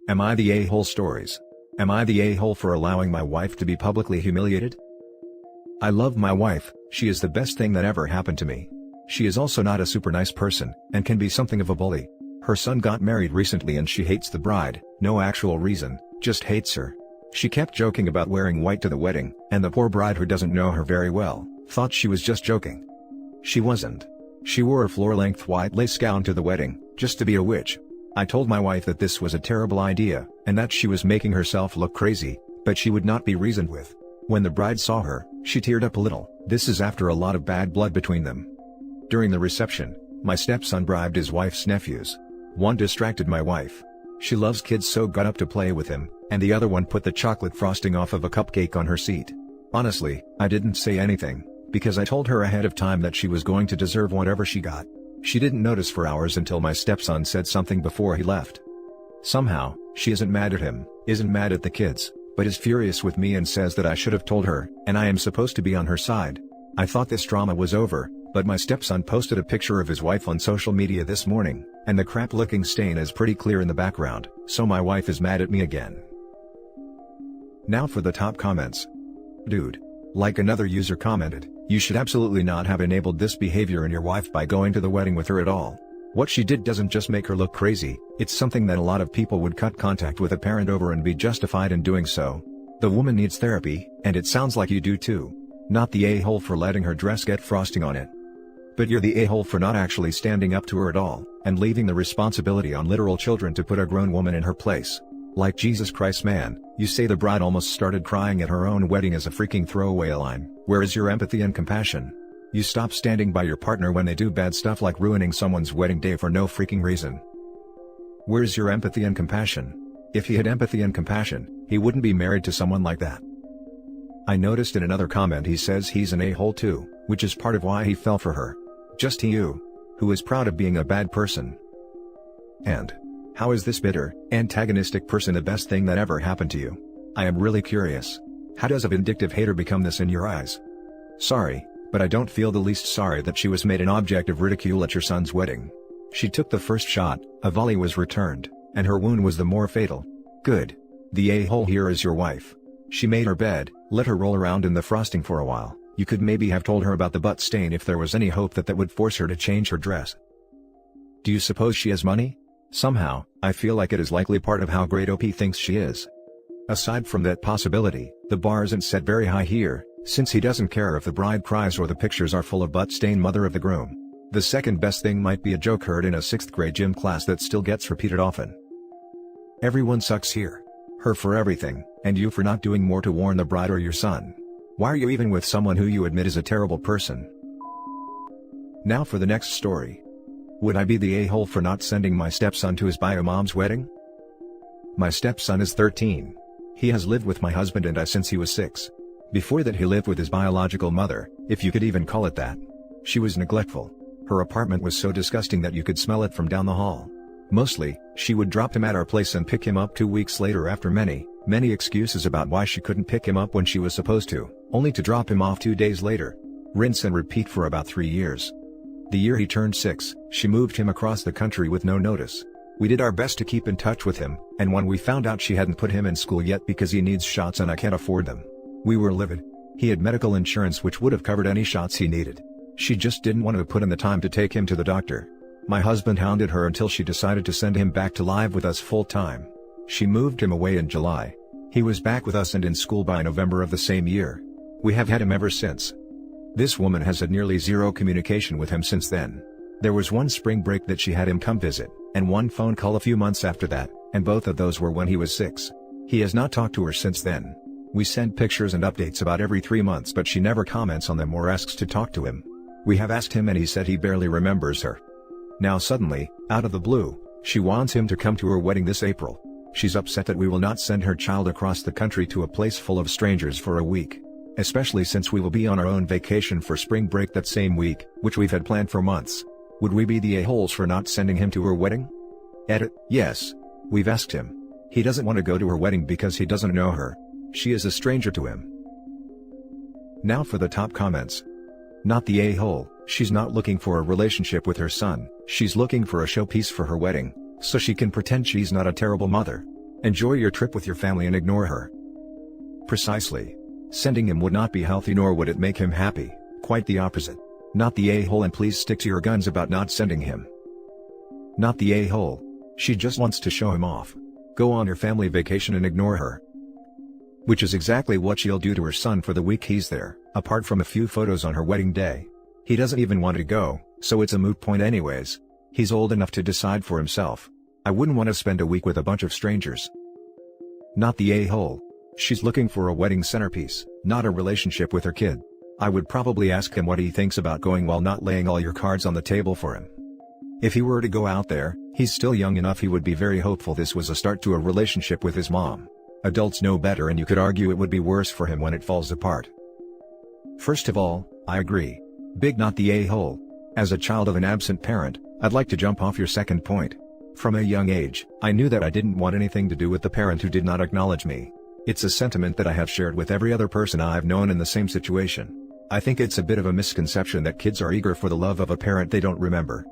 Am I the a-hole stories? Am I the a-hole for allowing my wife to be publicly humiliated? I love my wife, she is the best thing that ever happened to me. She is also not a super nice person, and can be something of a bully. Her son got married recently and she hates the bride, no actual reason, just hates her. She kept joking about wearing white to the wedding, and the poor bride, who doesn't know her very well, thought she was just joking. She wasn't. She wore a floor-length white lace gown to the wedding, just to be a witch. I told my wife that this was a terrible idea, and that she was making herself look crazy, but she would not be reasoned with. When the bride saw her, she teared up a little. This is after a lot of bad blood between them. During the reception, my stepson bribed his wife's nephews. One distracted my wife. She loves kids, so got up to play with him, and the other one put the chocolate frosting off of a cupcake on her seat. Honestly, I didn't say anything, because I told her ahead of time that she was going to deserve whatever she got. She didn't notice for hours until my stepson said something before he left. Somehow, she isn't mad at him, isn't mad at the kids, but is furious with me and says that I should have told her, and I am supposed to be on her side. I thought this drama was over, but my stepson posted a picture of his wife on social media this morning, and the crap-looking stain is pretty clear in the background, so my wife is mad at me again. Now for the top comments. Dude. Like another user commented, you should absolutely not have enabled this behavior in your wife by going to the wedding with her at all. What she did doesn't just make her look crazy, it's something that a lot of people would cut contact with a parent over and be justified in doing so. The woman needs therapy, and it sounds like you do too. Not the a-hole for letting her dress get frosting on it. But you're the a-hole for not actually standing up to her at all, and leaving the responsibility on literal children to put a grown woman in her place. Like Jesus Christ, man, you say the bride almost started crying at her own wedding as a freaking throwaway line. Where is your empathy and compassion? You stop standing by your partner when they do bad stuff like ruining someone's wedding day for no freaking reason. Where's your empathy and compassion? If he had empathy and compassion, he wouldn't be married to someone like that. I noticed in another comment he says he's an a-hole too, which is part of why he fell for her. Just he who is proud of being a bad person. And how is this bitter, antagonistic person the best thing that ever happened to you? I am really curious. How does a vindictive hater become this in your eyes? Sorry, but I don't feel the least sorry that she was made an object of ridicule at your son's wedding. She took the first shot, a volley was returned, and her wound was the more fatal. Good. The a-hole here is your wife. She made her bed, let her roll around in the frosting for a while. You could maybe have told her about the butt stain if there was any hope that would force her to change her dress. Do you suppose she has money? Somehow, I feel like it is likely part of how great OP thinks she is. Aside from that possibility, the bar isn't set very high here, since he doesn't care if the bride cries or the pictures are full of butt-stained mother of the groom. The second best thing might be a joke heard in a 6th grade gym class that still gets repeated often. Everyone sucks here. Her for everything, and you for not doing more to warn the bride or your son. Why are you even with someone who you admit is a terrible person? Now for the next story. Would I be the a-hole for not sending my stepson to his bio mom's wedding? My stepson is 13. He has lived with my husband and I since he was 6. Before that he lived with his biological mother, if you could even call it that. She was neglectful. Her apartment was so disgusting that you could smell it from down the hall. Mostly, she would drop him at our place and pick him up 2 weeks later after many excuses about why she couldn't pick him up when she was supposed to, only to drop him off 2 days later. Rinse and repeat for about 3 years. The year he turned 6, she moved him across the country with no notice. We did our best to keep in touch with him, and when we found out she hadn't put him in school yet because he needs shots and I can't afford them, we were livid. He had medical insurance which would have covered any shots he needed. She just didn't want to put in the time to take him to the doctor. My husband hounded her until she decided to send him back to live with us full time. She moved him away in July. He was back with us and in school by November of the same year. We have had him ever since. This woman has had nearly zero communication with him since then. There was one spring break that she had him come visit, and one phone call a few months after that, and both of those were when he was 6. He has not talked to her since then. We send pictures and updates about every 3 months but she never comments on them or asks to talk to him. We have asked him and he said he barely remembers her. Now suddenly, out of the blue, she wants him to come to her wedding this April. She's upset that we will not send her child across the country to a place full of strangers for a week. Especially since we will be on our own vacation for spring break that same week, which we've had planned for months. Would we be the a-holes for not sending him to her wedding? Edit, yes. We've asked him. He doesn't want to go to her wedding because he doesn't know her. She is a stranger to him. Now for the top comments. Not the a-hole, she's not looking for a relationship with her son, she's looking for a showpiece for her wedding, so she can pretend she's not a terrible mother. Enjoy your trip with your family and ignore her. Precisely. Sending him would not be healthy, nor would it make him happy, quite the opposite. Not the a-hole, and please stick to your guns about not sending him. Not the a-hole. She just wants to show him off. Go on your family vacation and ignore her. Which is exactly what she'll do to her son for the week he's there, apart from a few photos on her wedding day. He doesn't even want to go, so it's a moot point anyways. He's old enough to decide for himself. I wouldn't want to spend a week with a bunch of strangers. Not the a-hole. She's looking for a wedding centerpiece, not a relationship with her kid. I would probably ask him what he thinks about going while not laying all your cards on the table for him. If he were to go out there, he's still young enough he would be very hopeful this was a start to a relationship with his mom. Adults know better, and you could argue it would be worse for him when it falls apart. First of all, I agree. Big not the a-hole. As a child of an absent parent, I'd like to jump off your second point. From a young age, I knew that I didn't want anything to do with the parent who did not acknowledge me. It's a sentiment that I have shared with every other person I've known in the same situation. I think it's a bit of a misconception that kids are eager for the love of a parent they don't remember.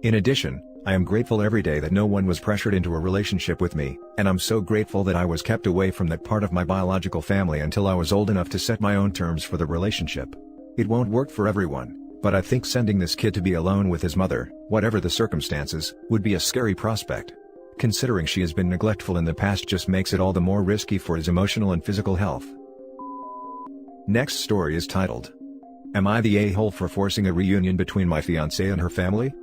In addition, I am grateful every day that no one was pressured into a relationship with me, and I'm so grateful that I was kept away from that part of my biological family until I was old enough to set my own terms for the relationship. It won't work for everyone, but I think sending this kid to be alone with his mother, whatever the circumstances, would be a scary prospect. Considering she has been neglectful in the past just makes it all the more risky for his emotional and physical health. Next story is titled, Am I the a-hole for forcing a reunion between my fiancée and her family?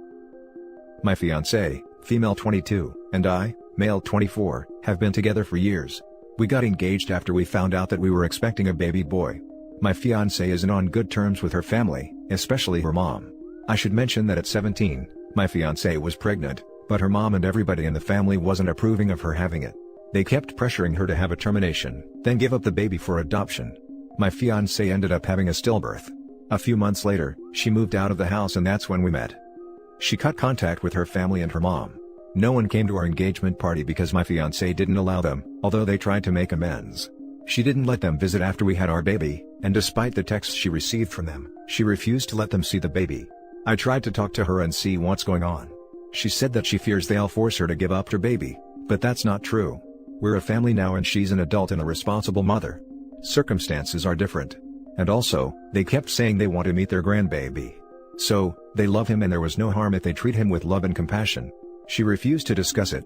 My fiancée, female 22, and I, male 24, have been together for years. We got engaged after we found out that we were expecting a baby boy. My fiancée isn't on good terms with her family, especially her mom. I should mention that at 17, my fiancée was pregnant, but her mom and everybody in the family wasn't approving of her having it. They kept pressuring her to have a termination, then give up the baby for adoption. My fiancée ended up having a stillbirth. A few months later, she moved out of the house, and that's when we met. She cut contact with her family and her mom. No one came to our engagement party because my fiancé didn't allow them, although they tried to make amends. She didn't let them visit after we had our baby, and despite the texts she received from them, she refused to let them see the baby. I tried to talk to her and see what's going on. She said that she fears they'll force her to give up her baby, but that's not true. We're a family now, and she's an adult and a responsible mother. Circumstances are different. And also, they kept saying they want to meet their grandbaby. So, they love him and there was no harm if they treat him with love and compassion. She refused to discuss it.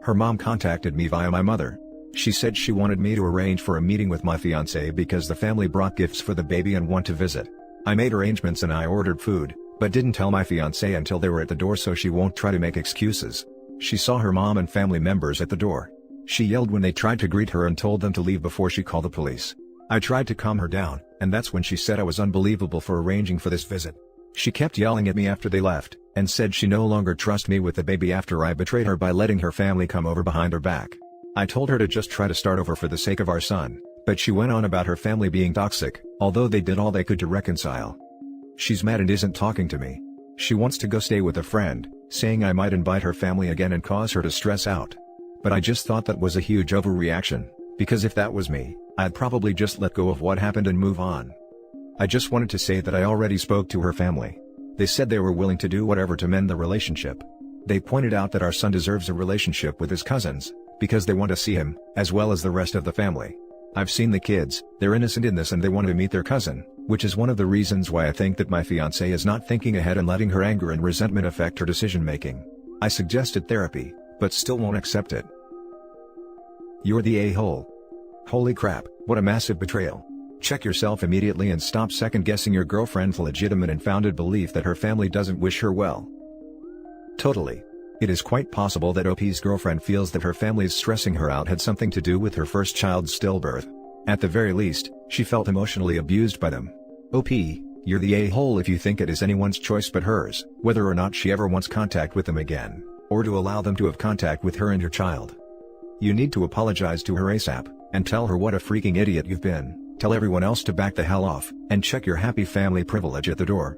Her mom contacted me via my mother. She said she wanted me to arrange for a meeting with my fiancé because the family brought gifts for the baby and want to visit. I made arrangements and I ordered food, but didn't tell my fiancé until they were at the door so she won't try to make excuses. She saw her mom and family members at the door. She yelled when they tried to greet her and told them to leave before she called the police. I tried to calm her down, and that's when she said I was unbelievable for arranging for this visit. She kept yelling at me after they left, and said she no longer trusts me with the baby after I betrayed her by letting her family come over behind her back. I told her to just try to start over for the sake of our son, but she went on about her family being toxic, although they did all they could to reconcile. She's mad and isn't talking to me. She wants to go stay with a friend, saying I might invite her family again and cause her to stress out. But I just thought that was a huge overreaction, because if that was me, I'd probably just let go of what happened and move on. I just wanted to say that I already spoke to her family. They said they were willing to do whatever to mend the relationship. They pointed out that our son deserves a relationship with his cousins, because they want to see him, as well as the rest of the family. I've seen the kids, they're innocent in this and they want to meet their cousin, which is one of the reasons why I think that my fiancé is not thinking ahead and letting her anger and resentment affect her decision-making. I suggested therapy, but still won't accept it. You're the a-hole. Holy crap, what a massive betrayal. Check yourself immediately and stop second-guessing your girlfriend's legitimate and founded belief that her family doesn't wish her well. Totally. It is quite possible that OP's girlfriend feels that her family's stressing her out had something to do with her first child's stillbirth. At the very least, she felt emotionally abused by them. OP, you're the a-hole if you think it is anyone's choice but hers, whether or not she ever wants contact with them again, or to allow them to have contact with her and her child. You need to apologize to her ASAP, and tell her what a freaking idiot you've been, tell everyone else to back the hell off, and check your happy family privilege at the door.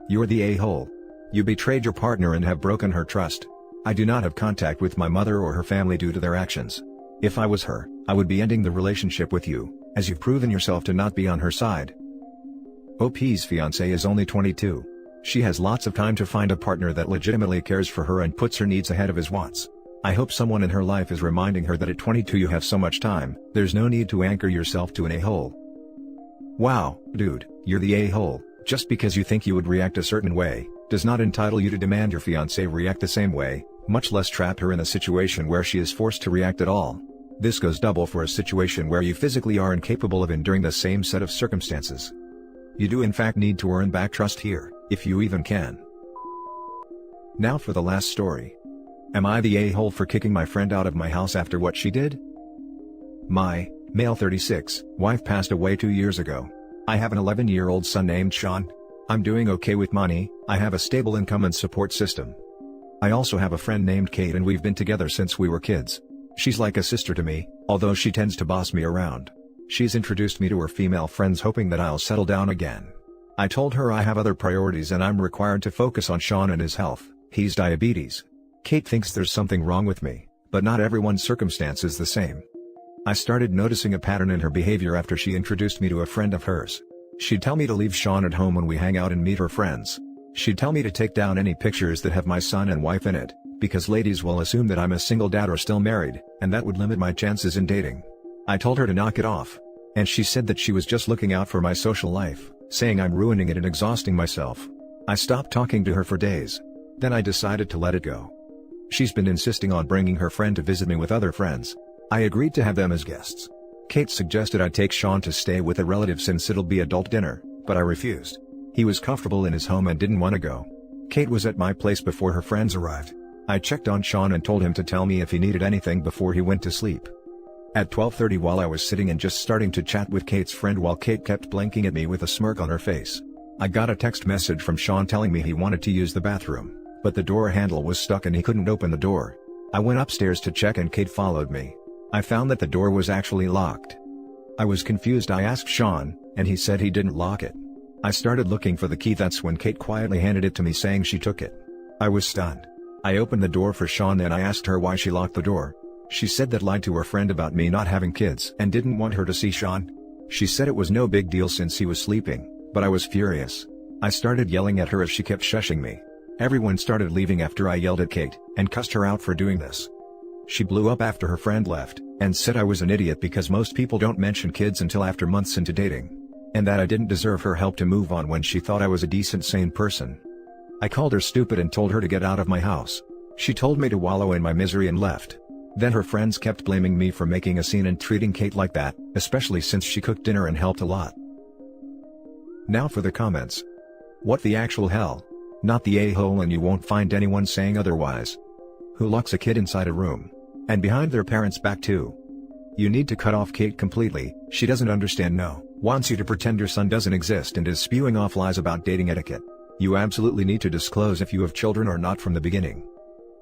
You're the a-hole. You betrayed your partner and have broken her trust. I do not have contact with my mother or her family due to their actions. If I was her, I would be ending the relationship with you, as you've proven yourself to not be on her side. OP's fiancé is only 22. She has lots of time to find a partner that legitimately cares for her and puts her needs ahead of his wants. I hope someone in her life is reminding her that at 22 you have so much time, there's no need to anchor yourself to an a-hole. Wow, dude, you're the a-hole. Just because you think you would react a certain way, does not entitle you to demand your fiancé react the same way, much less trap her in a situation where she is forced to react at all. This goes double for a situation where you physically are incapable of enduring the same set of circumstances. You do in fact need to earn back trust here, if you even can. Now for the last story. Am I the a-hole for kicking my friend out of my house after what she did? My, male 36, wife passed away 2 years ago. I have an 11-year-old son named Sean. I'm doing okay with money, I have a stable income and support system. I also have a friend named Kate and we've been together since we were kids. She's like a sister to me, although she tends to boss me around. She's introduced me to her female friends hoping that I'll settle down again. I told her I have other priorities and I'm required to focus on Sean and his health. He's diabetes. Kate thinks there's something wrong with me, but not everyone's circumstance is the same. I started noticing a pattern in her behavior after she introduced me to a friend of hers. She'd tell me to leave Sean at home when we hang out and meet her friends. She'd tell me to take down any pictures that have my son and wife in it, because ladies will assume that I'm a single dad or still married, and that would limit my chances in dating. I told her to knock it off. And she said that she was just looking out for my social life, saying I'm ruining it and exhausting myself. I stopped talking to her for days. Then I decided to let it go. She's been insisting on bringing her friend to visit me with other friends. I agreed to have them as guests. Kate suggested I take Sean to stay with a relative since it'll be adult dinner, but I refused. He was comfortable in his home and didn't want to go. Kate was at my place before her friends arrived. I checked on Sean and told him to tell me if he needed anything before he went to sleep. At 12:30 while I was sitting and just starting to chat with Kate's friend while Kate kept blinking at me with a smirk on her face, I got a text message from Sean telling me he wanted to use the bathroom, but the door handle was stuck and he couldn't open the door. I went upstairs to check and Kate followed me. I found that the door was actually locked. I was confused. I asked Sean, and he said he didn't lock it. I started looking for the key. That's when Kate quietly handed it to me saying she took it. I was stunned. I opened the door for Sean and I asked her why she locked the door. She said that lied to her friend about me not having kids and didn't want her to see Sean. She said it was no big deal since he was sleeping, but I was furious. I started yelling at her as she kept shushing me. Everyone started leaving after I yelled at Kate, and cussed her out for doing this. She blew up after her friend left, and said I was an idiot because most people don't mention kids until after months into dating. And that I didn't deserve her help to move on when she thought I was a decent sane person. I called her stupid and told her to get out of my house. She told me to wallow in my misery and left. Then her friends kept blaming me for making a scene and treating Kate like that, especially since she cooked dinner and helped a lot. Now for the comments. What the actual hell? Not the a-hole, and you won't find anyone saying otherwise. Who locks a kid inside a room? And behind their parents' back too? You need to cut off Kate completely. She doesn't understand. No, wants you to pretend your son doesn't exist and is spewing off lies about dating etiquette. You absolutely need to disclose if you have children or not from the beginning.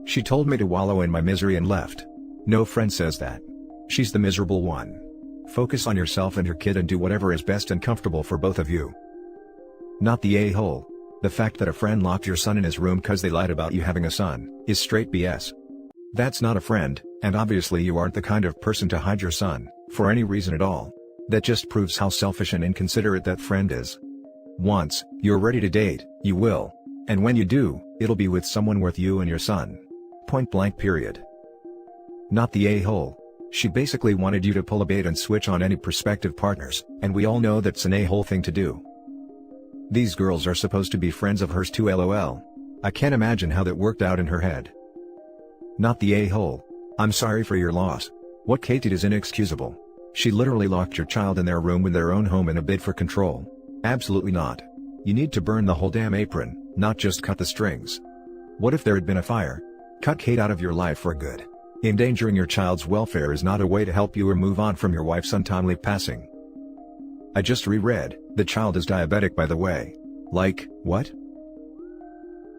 She told me to wallow in my misery and left. No friend says that. She's the miserable one. Focus on yourself and your kid and do whatever is best and comfortable for both of you. Not the a-hole. The fact that a friend locked your son in his room cause they lied about you having a son, is straight BS. That's not a friend, and obviously you aren't the kind of person to hide your son, for any reason at all. That just proves how selfish and inconsiderate that friend is. Once you're ready to date, you will. And when you do, it'll be with someone worth you and your son. Point blank period. Not the a-hole. She basically wanted you to pull a bait and switch on any prospective partners, and we all know that's an a-hole thing to do. These girls are supposed to be friends of hers too, lol. I can't imagine how that worked out in her head. Not the a-hole. I'm sorry for your loss. What Kate did is inexcusable. She literally locked your child in their room in their own home in a bid for control. Absolutely not. You need to burn the whole damn apron, not just cut the strings. What if there had been a fire? Cut Kate out of your life for good. Endangering your child's welfare is not a way to help you or move on from your wife's untimely passing. I just reread, the child is diabetic by the way. Like, what?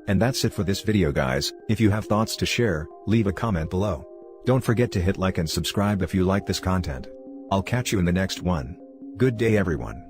And that's it for this video guys. If you have thoughts to share, leave a comment below. Don't forget to hit like and subscribe if you like this content. I'll catch you in the next one. Good day everyone.